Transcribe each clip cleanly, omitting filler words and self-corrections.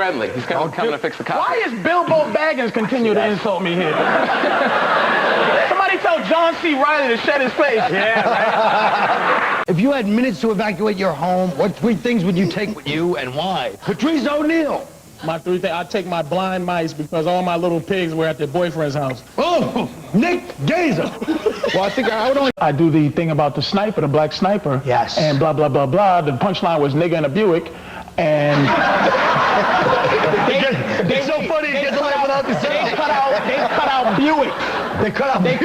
friendly. He's coming to fix the coffee. Why is Bilbo Baggins continue to insult me here? Somebody tell John C. Reilly to shut his face. Yeah, right. If you had minutes to evacuate your home, what 3 things would you take with you and why? Patrice O'Neal. My 3 things, I'd take my blind mice because all my little pigs were at their boyfriend's house. Oh, Nick Gazer. Well, I think I would only... I do the thing about the sniper, the black sniper. Yes. And blah, blah, blah, blah. The punchline was nigga in a Buick. And... It's so funny. They cut out Buick. They cut out Buick.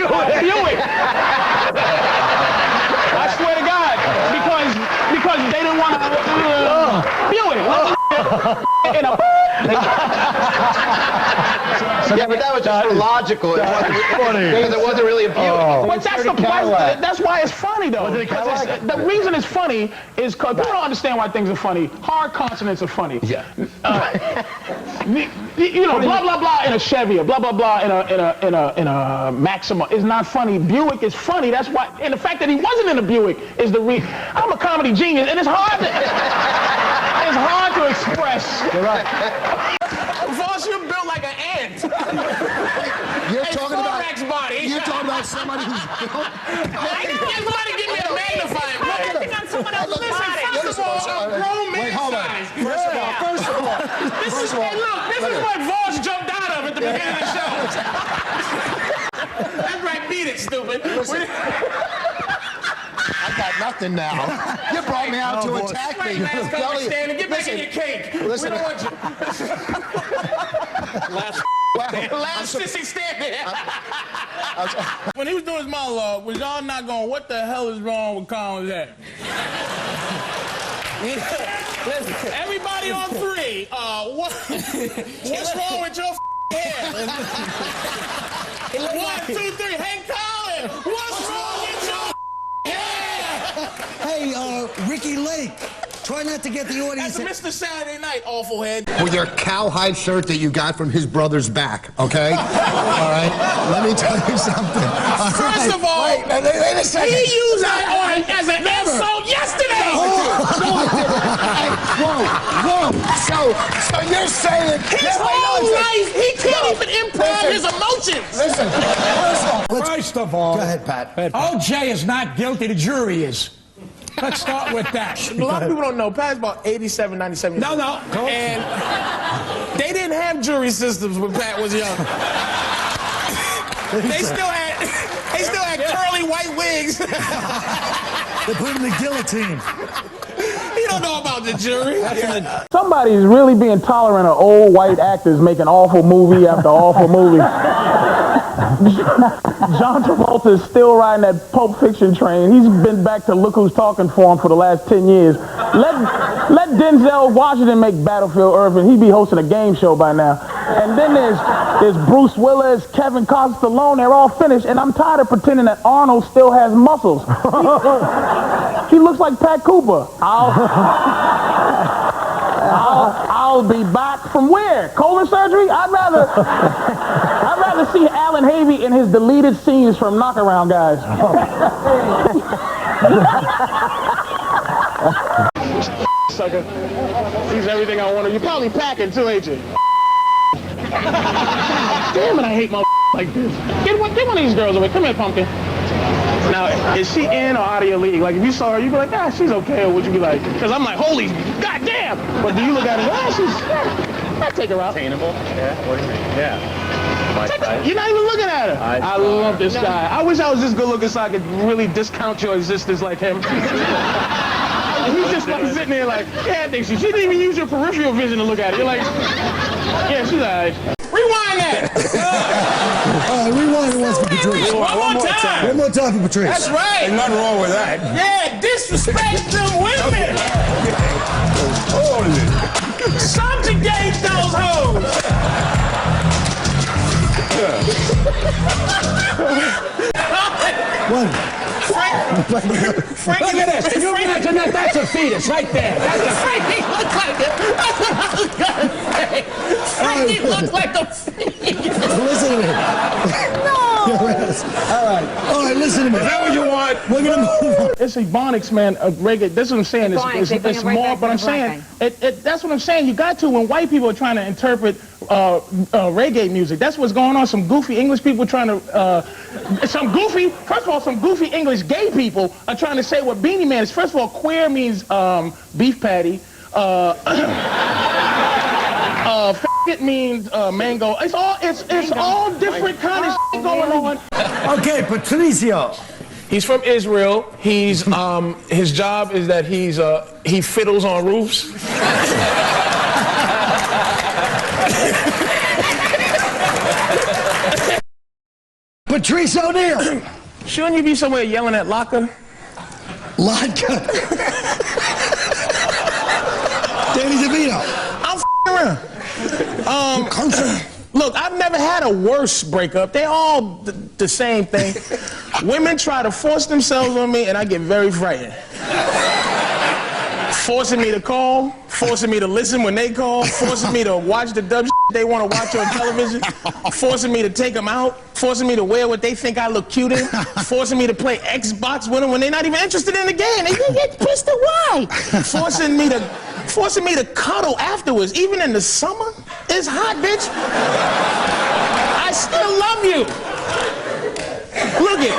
I swear to God, because they didn't want to Buick. Yeah, but that was just logical. It wasn't really a Buick. But that's the point. That's why it's funny, though. The reason it's funny is because people don't understand why things are funny. Hard consonants are funny. Yeah. You know, blah blah blah in a Chevy, or blah blah blah in a Maxima is not funny. Buick is funny. That's why. And the fact that he wasn't in a Buick is the reason. I'm a comedy genius, and it's hard to express. You're right. Voss, you're built like an ant. You're talking about body. You're talking about somebody who's built. Somebody give me a magnifying glass. Listen, On someone else's body. First of all, I'm grown man. Wait, hold on. First of all. Hey, look, this is what Voss jumped out of at the beginning of the show. That's right, beat it, stupid. I got nothing now. You brought me out to attack me. Get back in your cake. Listen. We don't want you. Last sissy standing. When he was doing his monologue, was y'all not going, what the hell is wrong with Colin's head? Everybody on 3. What's wrong with your hair? 1, 2, 3. Hey, Colin, what's wrong with your hair? Hey, Ricky Lake, try not to get the audience. That's Mr. Saturday Night, awful head. With your cowhide shirt that you got from his brother's back, okay? All right? Let me tell you something. First of all, wait a second. he used that as an insult yesterday. Whoa. So you're saying... His whole life, he can't even improv his emotions. Listen, First of all, Go ahead, Pat. OJ is not guilty, the jury is. Let's start with that. A lot of people don't know, Pat's about 87, 97 years old. No. And they didn't have jury systems when Pat was young. They still had curly white wigs. They put him in the guillotine. You don't know about the jury. Somebody's really being tolerant of old white actors making awful movie after awful movie. John Travolta is still riding that Pulp Fiction train. He's been back to Look Who's Talking for him for the last 10 years. Let Denzel Washington make Battlefield Earth and he'd be hosting a game show by now. And then there's Bruce Willis, Kevin Costner, Stallone, they're all finished. And I'm tired of pretending that Arnold still has muscles. He looks like Pat Cooper. I'll be back from where? Colon surgery? I'd rather see Alan Havey in his deleted scenes from Knockaround Guys. Sucker. He's everything I want. You're probably packing too, ain't you? Damn it, I hate my like this. Get one of these girls away. Come here, Pumpkin. Now, is she in or out of your league? Like, if you saw her, you'd be like, she's okay, or would you be like, because I'm like, holy goddamn! But do you look at her, I'd take her out. Attainable? Yeah, what do you mean? Yeah. You're not even looking at her. I love this guy. I wish I was this good looking so I could really discount your existence like him. He's just like sitting there like, I think she didn't even use your peripheral vision to look at it. You're like, yeah, she's alright. Rewind that! Rewind it once for Patrice. One more time! One more time for Patrice. That's right! Ain't nothing wrong with that. Yeah, disrespect them women! Subjugate those hoes! One. Frank, Look at this. If you imagine that, that's a fetus right there. That's a Frankie looks like it. That's what I was gonna say. Frankie looks like a fetus. Listen to me. No! All right. listen to me. Is that what you want? We're gonna move on. It's Ebonics, man, reggae. That's what I'm saying. It's more, but I'm saying, that's what I'm saying. You got to, when white people are trying to interpret reggae music, that's what's going on. Some goofy English people trying to, first of all, some goofy English gay people are trying to say what Beanie Man is. First of all, queer means beef patty. It means mango. It's all different kind of shit going on. Okay, Patricio. He's from Israel. He's his job is that he fiddles on roofs. Patrice O'Neal. Shouldn't you be somewhere yelling at Laka? Laka. Danny DeVito. I'm around. Look, I've never had a worse breakup. They all the same thing. Women try to force themselves on me, and I get very frightened. Forcing me to call, forcing me to listen when they call, forcing me to watch the dumb shit they want to watch on television, forcing me to take them out, forcing me to wear what they think I look cute in, forcing me to play Xbox with them when they're not even interested in the game. They get pissed at why. Forcing me to cuddle afterwards, even in the summer. It's hot, bitch. I still love you. Look it.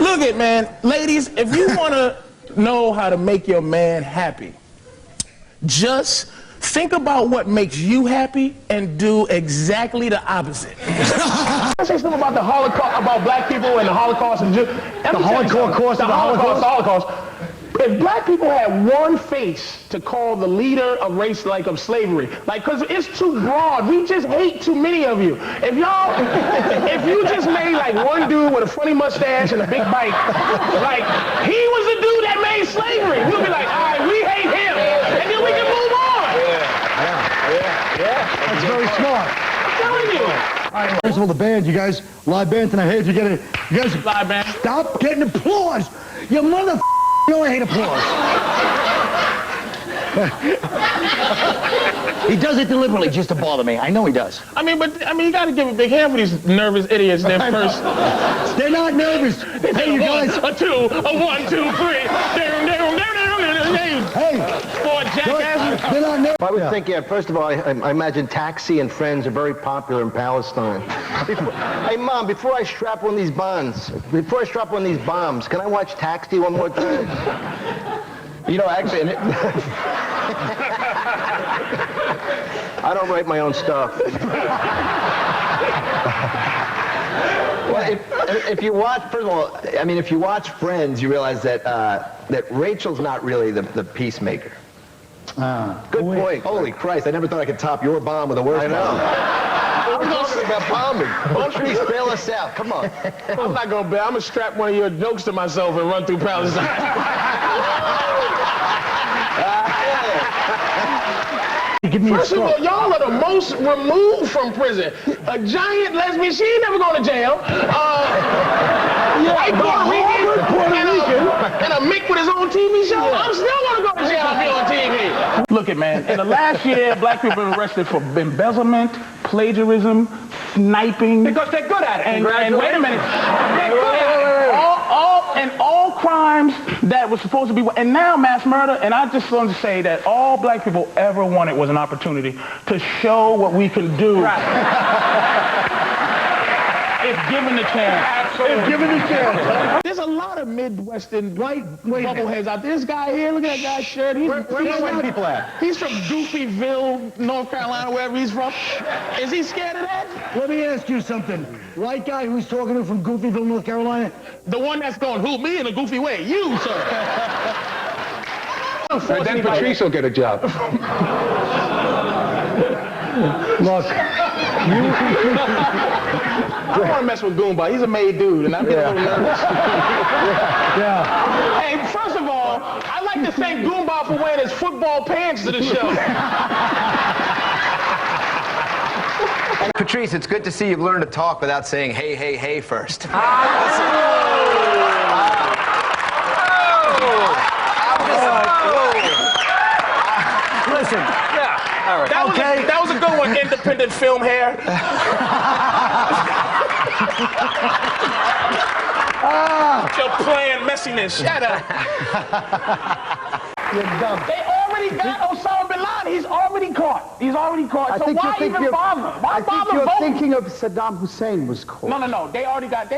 Look it, man. Ladies, if you want to know how to make your man happy, just think about what makes you happy and do exactly the opposite. I say something about the Holocaust, about black people and the Holocaust and the Holocaust. If black people had one face to call the leader of race, like of slavery, like, cause it's too broad. We just hate too many of you. If you just made like one dude with a funny mustache and a big bite, like he was the dude that made slavery, we'll be like, all right, we hate him, and then we can move on. Yeah. That's very smart. I'm telling you. All right, first of all, the band, you guys, live band tonight. Hey, if you get it, you guys, Live band. stop getting applause. You mother. You know I hate applause. He does it deliberately just to bother me. I know he does. I mean, you got to give a big hand for these nervous idiots. They're first. They're not nervous. Hey, you guys. A two, a 1, 2, 3. Hey. Four jackasses. They're not nervous. I would think, first of all, I imagine Taxi and Friends are very popular in Palestine. Hey, Mom, before I strap on these bombs, can I watch Taxi one more time? You know, actually, I don't write my own stuff. Well, if you watch, first of all, I mean, if you watch Friends, you realize that that Rachel's not really the peacemaker. Good point. Holy Christ, I never thought I could top your bomb with a worse bomb. We're talking about bombing. Please bail us out. Come on. I'm not going to bail. I'm going to strap one of your jokes to myself and run through Palestine. First of all, y'all are the most removed from prison. A giant lesbian, she ain't never going to jail. White Puerto Rican, and a Mick with his own TV show. I'm still going to go to jail and be on TV. Look it, man. In the last year, black people have been arrested for embezzlement, plagiarism, sniping. Because they're good at it. And wait a minute. They're good at it. All crimes that was supposed to be, and now mass murder, and I just want to say that all black people ever wanted was an opportunity to show what we can do. Right. If given the chance. Absolutely. If given the chance. There's a lot of Midwestern bubbleheads out there. This guy here, look at that guy's shirt. Where the white people at? He's from Goofyville, North Carolina, wherever he's from. Is he scared of that? Let me ask you something. White guy who's talking to from Goofyville, North Carolina? The one that's going to hoop me in a goofy way. You, sir. And then Patrice will get a job. Look, I don't want to mess with Goomba. He's a made dude, and I'm getting a little nervous. Yeah. Hey, first of all, I'd like to thank Goomba for wearing his football pants to the show. Patrice, it's good to see you've learned to talk without saying hey, hey, hey first. Listen. That was a good one, independent film hair. Your planned messiness. Shut up. You're dumb. They already got Osama bin Laden. He's already caught. He's already caught. So why even bother? Why bother you're voting? thinking of Saddam Hussein was caught. No. They already got.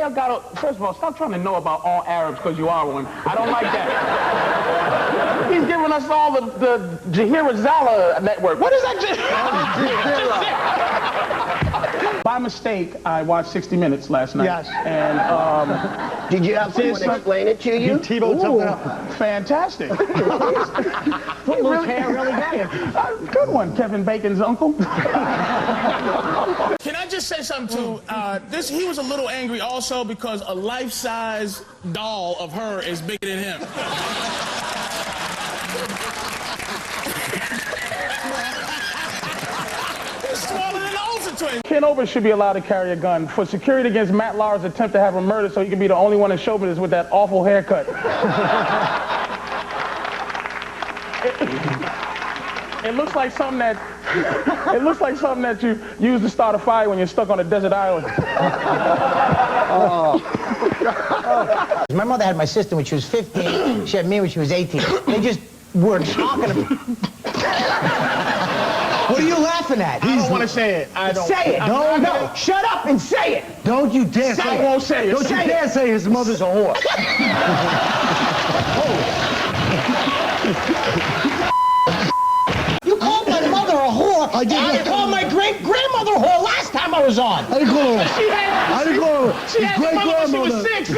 First of all, stop trying to know about all Arabs because you are one. I don't like that. He's giving us all the Jahirazala network. What is that? By mistake, I watched 60 Minutes last night. Yes. And Did you have someone explain it to you? fantastic. Footloose hair really got you. Good one, Kevin Bacon's uncle. Can I just say something too? He was a little angry also because a life-size doll of her is bigger than him. He's smaller than the Olsen twins. Ken Ober should be allowed to carry a gun for security against Matt Lauer's attempt to have him murdered so he can be the only one in show business with that awful haircut. It looks like something that you use to start a fire when you're stuck on a desert island. My mother had my sister when she was 15. She had me when she was 18. They just were talking about... What are you laughing at? I don't want to say it. I don't. Say it. No. Shut up and say it. Don't you dare say it. I won't say it. Don't you dare say his mother's a whore. You called my mother a whore. I called my great-grandmother a whore last time I was on. I didn't call her. I didn't call her. She had the mother when she was 6.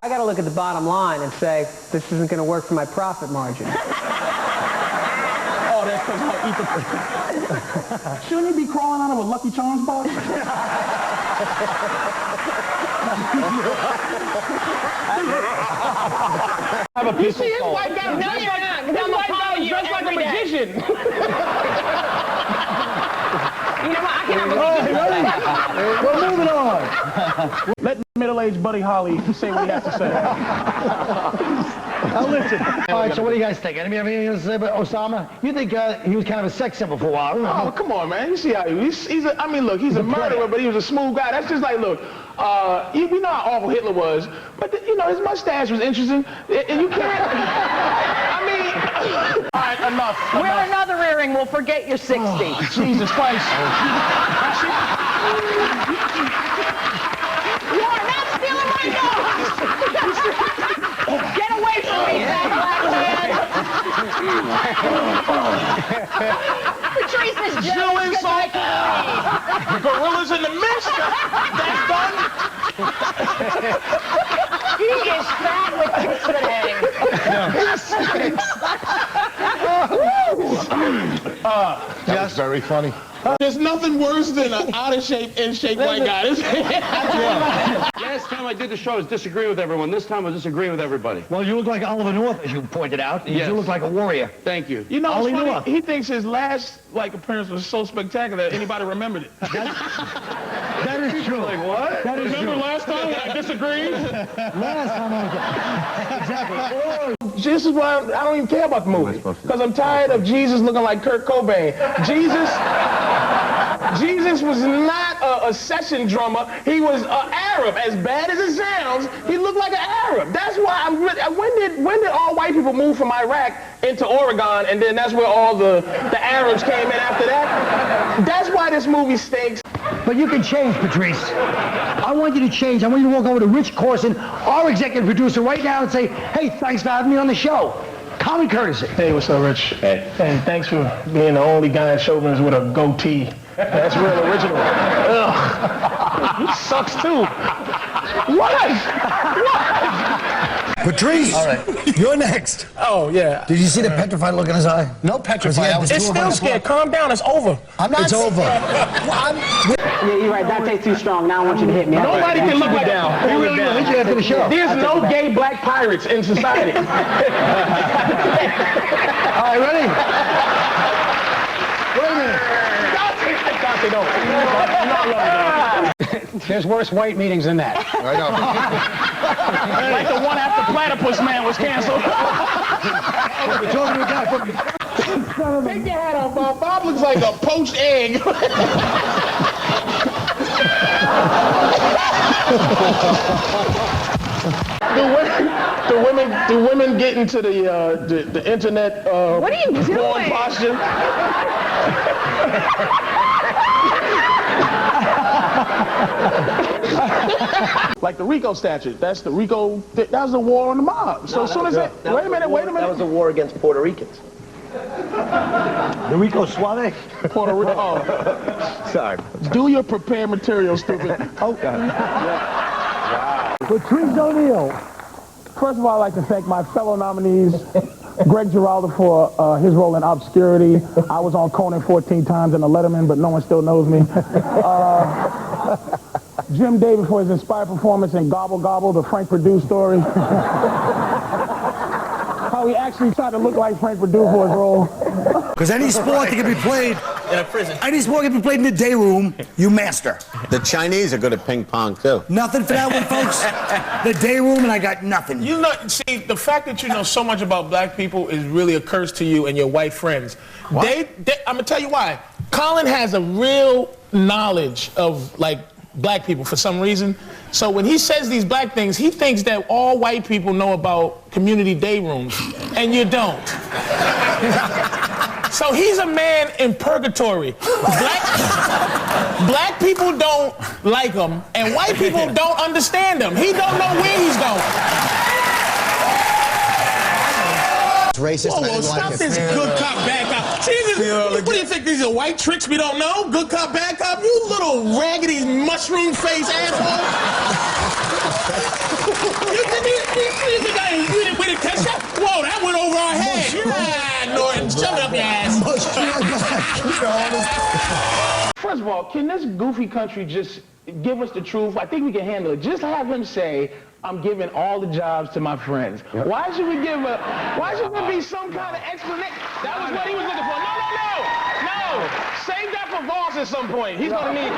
I got to look at the bottom line and say, this isn't going to work for my profit margin. Oh, that's because I'll eat the... Shouldn't he be crawling out of a Lucky Charms box? Have a piece of His salt. white guy, No, you're not. his white guy is dressed like a every day. magician. You know what? I can't We're moving on. Let middle-aged Buddy Holly say what he has to say. Now listen. All right, so what do you guys think? Anybody have anything to say about Osama? You think he was kind of a sex symbol for a while? Oh, come on, man. You see how he's I mean, look, he's a murderer, but he was a smooth guy. That's just like, look, we know how awful Hitler was, but, you know, his mustache was interesting, and you can't, I mean, all right, enough. Wear another earring, we'll forget you're 60. Oh, Jesus Christ. You are not stealing my nose! Get away from me, fat black man! Patrice is jealous because I can read. Gorillas in the mist. That's done. He is fat with tits for days. That's very funny. There's nothing worse than an out-of-shape, in-shape white guy. Last time I did the show, I was disagreeing with everyone. This time I was disagreeing with everybody. Well, you look like Oliver North, as you pointed out. Yes. You look like a warrior. Thank you. You know, Ollie it's North. funny. He thinks his last appearance was so spectacular that anybody remembered it. That is true. Like what? That is Remember true. last time I disagreed? Last time I was... Exactly. This is why I don't even care about the movie. Because I'm tired of Jesus looking like Kurt Cobain. Jesus was not a session drummer. He was an Arab. As bad as it sounds, he looked like an Arab. That's why I'm really... When did all white people move from Iraq into Oregon, and then that's where all the Arabs came in after that? That's why this movie stinks. But you can change, Patrice. I want you to change. I want you to walk over to Rich Corson, our executive producer, right now and say, hey, thanks for having me on the show. Common courtesy. Hey, what's up, Rich? Hey. And thanks for being the only guy in show business with a goatee. That's real original. Ugh. Sucks too. What? Patrice, all right. You're next. Oh, yeah. Did you see the petrified look in his eye? No petrified. It's still scared. Calm down. It's over. I'm not. It's over. Yeah, you're right. That tastes too strong. Now I want you to hit me. Nobody can look me down. He really will hit you after the show. There's no gay black pirates in society. All right, ready? Wait a minute. Dante, don't. There's worse white meetings than that. I know. Like the one after Platypus Man was canceled. We're talking to a guy from... Take your hat off, Bob. Bob looks like a poached egg. Do women get into the internet What are you porn doing? posture? Like the RICO statute. That's the RICO. That was a war on the mob. So as soon as it. Wait a minute. That was a war against Puerto Ricans. The Rico Suave? Puerto Rico. Oh. Sorry. Do your prepared material, stupid. Okay. Patrice O'Neal. First of all, I'd like to thank my fellow nominees, Greg Giraldo for his role in Obscurity. I was on Conan 14 times in the Letterman, but no one still knows me. Jim David for his inspired performance in Gobble Gobble, the Frank Perdue story. How he actually tried to look like Frank Perdue for his role. Because any sport that can be played in a prison, any sport can be played in the day room, you master. The Chinese are good at ping pong too. Nothing for that one, folks. The day room, and I got nothing. You know, see, the fact that you know so much about black people is really a curse to you and your white friends. I'm gonna tell you why. Colin has a real knowledge of like black people for some reason. So when he says these black things, he thinks that all white people know about community day rooms, and you don't. So he's a man in purgatory. Black people don't like him, and white people don't understand him. He don't know where he's going. It's racist. Whoa, and I didn't stop like this it. good cop, bad cop. Jesus, what do you think, these are white tricks we don't know? Good cop, bad cop? You little raggedy mushroom face asshole. You didn't catch that? Whoa, that went over our head. Yeah, Norton, shove it up your ass. First of all, can this goofy country just give us the truth? I think we can handle it. Just have him say, I'm giving all the jobs to my friends. Yep. Why should there be some kind of explanation? That was what he was looking for. No. Save that for Voss at some point. He's gonna need it.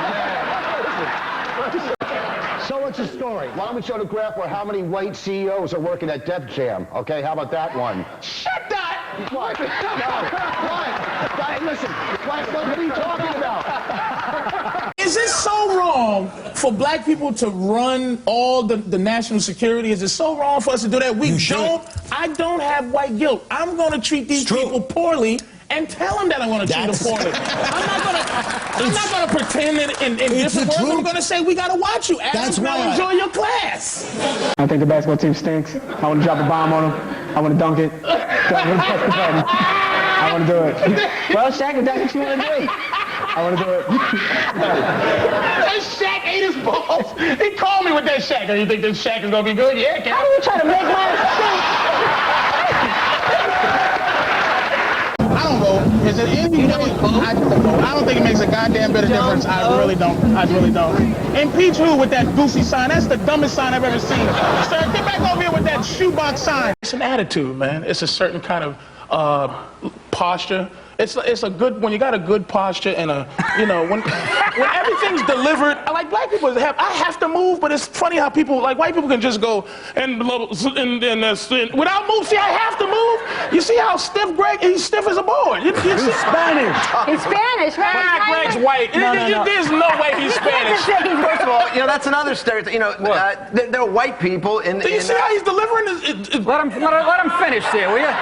So what's the story? Why don't we show the graph where how many white CEOs are working at Def Jam? Okay, how about that one? Shut that! What? No. What? Listen, what are you talking about? Is it so wrong for black people to run all the national security? Is it so wrong for us to do that? I don't have white guilt. I'm going to treat these people poorly and tell them that I'm going to treat them poorly. I'm not going to pretend in different words. I'm going to say, we got to watch you. That's why enjoy your class. I think the basketball team stinks. I want to drop a bomb on them. I want to dunk it. I want to do it. Well, Shaq, if that's what you want to do, I want to do it. That Shaq ate his balls. He called me with that Shaq. You think this Shaq is going to be good? Yeah, How are you trying to make my I don't vote. Is it any way? I don't vote. I don't think it makes a goddamn bit of difference. I really don't. Impeach who with that goofy sign? That's the dumbest sign I've ever seen. Sir, get back over here with that shoebox sign. It's an attitude, man. It's a certain kind of posture. It's a good, when you got a good posture and when everything's delivered, like black people I have to move, but it's funny how people, like white people can just go and without move. See, I have to move. You see how stiff Greg, he's stiff as a board. He's Spanish. He's Spanish, right? Greg's white. No. There's no way he's Spanish. First of all, that's another stereotype. There are white people in. Do you see how he's delivering? Let him finish there, will you?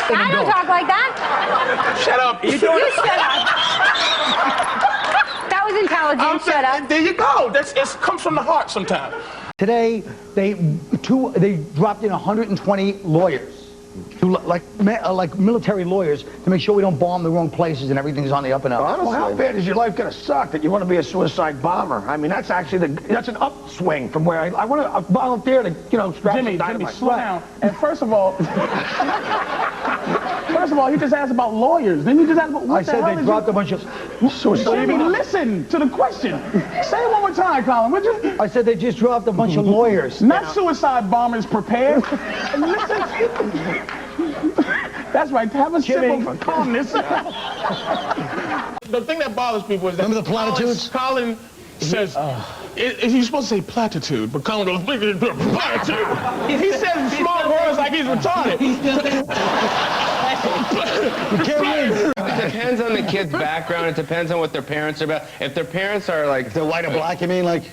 I don't talk like that. Shut up. You shut up. That was intelligent. Shut up. There you go. It comes from the heart sometimes. Today, they dropped in 120 lawyers, like military lawyers, to make sure we don't bomb the wrong places and everything's on the up and up. Honestly. Well, how bad is your life going to suck that you want to be a suicide bomber? I mean, that's actually that's an upswing from where I want to volunteer to, strap Jimmy, some dynamite. slow down. And first of all, he just asked about lawyers. Then you just asked about what the hell I said they dropped a bunch of suicide Jimmy, listen to the question. Say it one more time, Colin, would you? I said they just dropped a bunch of lawyers. Not suicide bombers prepared. Listen. That's right. Have a sip of calmness. The thing that bothers people is that remember the platitudes? Colin says he's supposed to say platitude, but Colin goes platitude. He says small words like he's retarded. You can't win. depends on the kid's background. It depends on what their parents are about. If their parents are like... If they're white or black, you mean, like?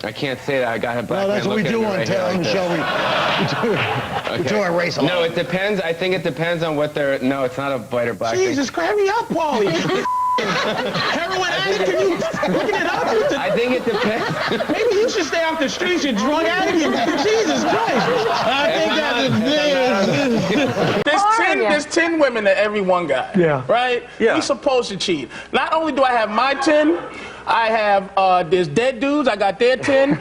I can't say that. I got a black No, that's man what we looking do at me on right here the like show. We do our race a lot. No, it depends. I think it depends on what they're... No, it's not a white or black Jesus, hurry up, Paulie. Heroin addict, can you looking it up? I think it depends. Maybe you should stay off the streets, you drug addict. Jesus Christ. I think that's there's 10 women to every one guy. Yeah. Right? Yeah. We supposed to cheat. Not only do I have my 10, I have, there's dead dudes, I got their 10.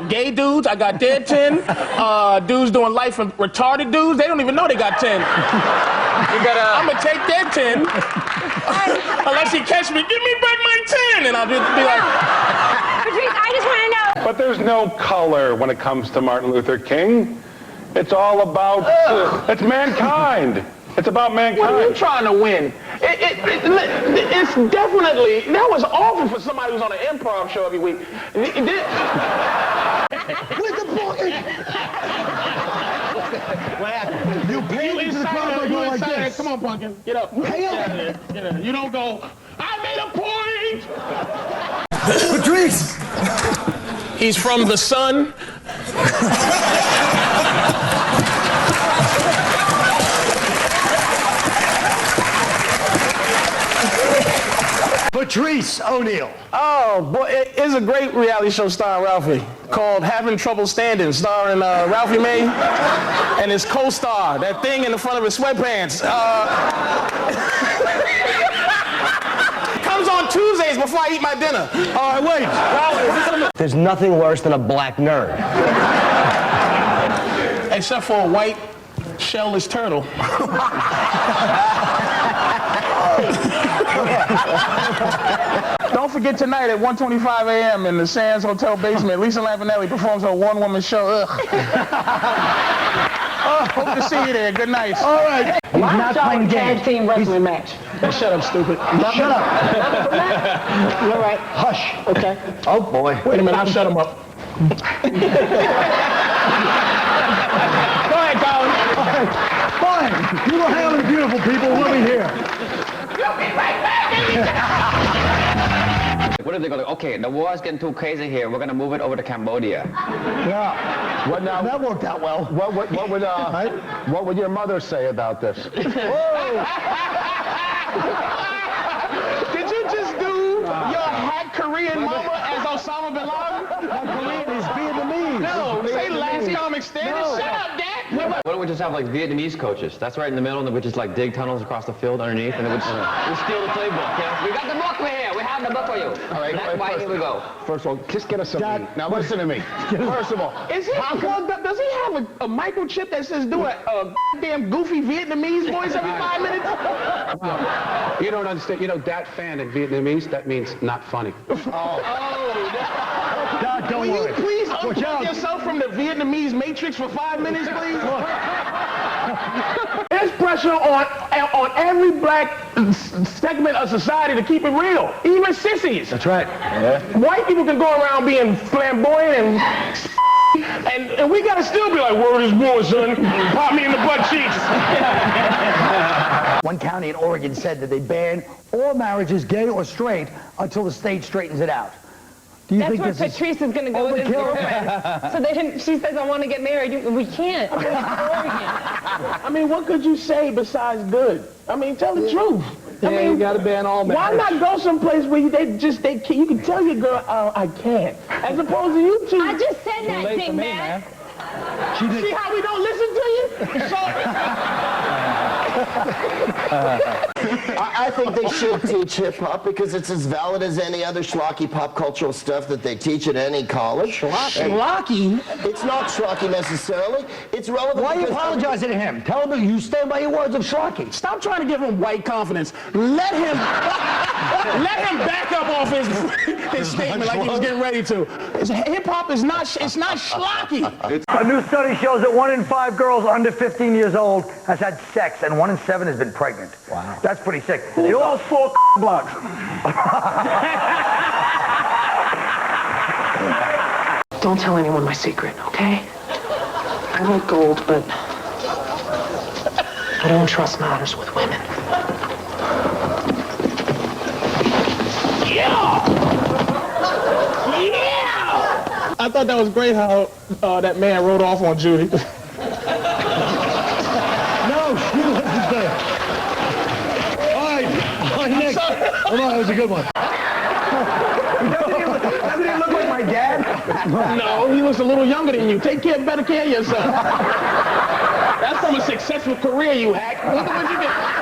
Gay dudes, I got their 10. Dudes doing life and retarded dudes, they don't even know they got 10. I'm gonna take their 10. Unless he catch me, give me back my 10. And I'll just be like... Patrice, I just want to know. But there's no color when it comes to Martin Luther King. It's all about, it's mankind. It's about mankind. What are you trying to win? It's definitely, that was awful for somebody who's on an improv show every week. With the bucket! What happened? You paid into the crowd by going like this. Come on, Pumpkin. Get up. Pay up. Get up. You don't go, I made a point! Patrice! He's from the sun. Patrice O'Neal. Oh, boy, it is a great reality show starring Ralphie called Having Trouble Standing, starring Ralphie May and his co-star, that thing in the front of his sweatpants. Comes on Tuesdays before I eat my dinner. All right, wait. There's nothing worse than a black nerd. Except for a white shellless turtle. Don't forget tonight at 1:25 a.m. in the Sands Hotel basement, Lisa Lampanelli performs her one-woman show. Ugh. Hope to see you there. Good night. All right. He's not playing games. Team wrestling match. Shut up, stupid. Shut up. All right. Hush. Okay. Oh, boy. Wait a minute, I'll shut him up. Go ahead, Colin. Fine. You go hang with the beautiful people. We'll be here. What are they going to... Okay, the war is getting too crazy here. We're going to move it over to Cambodia. Yeah. What now? That worked out well. What would your mother say about this? Did you just do your hack Korean mama as Osama bin Laden? Korean is Vietnamese. No, say last comic standing. Shut up, Dad. Why don't we just have like Vietnamese coaches? That's right in the middle, and then we just like dig tunnels across the field underneath, and then we steal the playbook. Yeah? We got the book here. We have the book for you. All right, here we go. First of all, just get us some meat. Now listen to me. First of all, does he have a microchip that says do a damn goofy Vietnamese voice every 5 minutes? You don't understand. You know, that fan in Vietnamese, that means not funny. Doc, don't Will worry. you please unplug yourself from the Vietnamese matrix for 5 minutes, please? There's pressure on every black segment of society to keep it real, even sissies. That's right. Yeah. White people can go around being flamboyant and we gotta still be like, word is war, son. Pop me in the butt cheeks. One county in Oregon said that they ban all marriages, gay or straight, until the state straightens it out. Do you That's think where this Patrice is going to go with his overkill? girlfriend. So they didn't. She says, I want to get married. We can't. I mean, what could you say besides good? I mean, tell the truth. I mean, you got to ban all marriage. why not go someplace where you can tell your girl, oh, I can't, as opposed to you two. I just said that thing, man. See how we don't listen to you? I think they should teach hip-hop because it's as valid as any other schlocky pop cultural stuff that they teach at any college. Schlocky? It's not schlocky necessarily. It's relevant. Why are you apologizing to him? Tell him you stand by your words of schlocky. Stop trying to give him white confidence. Let him back up off his statement like he was getting ready to. Hip-hop is not schlocky. A new study shows that 1 in 5 girls under 15 years old has had sex, and 1 in 7 has been pregnant. Wow. That's pretty sick. Who's those 4 blocks? Don't tell anyone my secret, okay? I like gold, but I don't trust matters with women. thought that was great how that man rode off on Judy. No, she wasn't there. All right, Nick. Come on, that was a good one. Doesn't he look like my dad? No, he looks a little younger than you. Take better care of yourself. That's from a successful career, you hack. Look at what you did.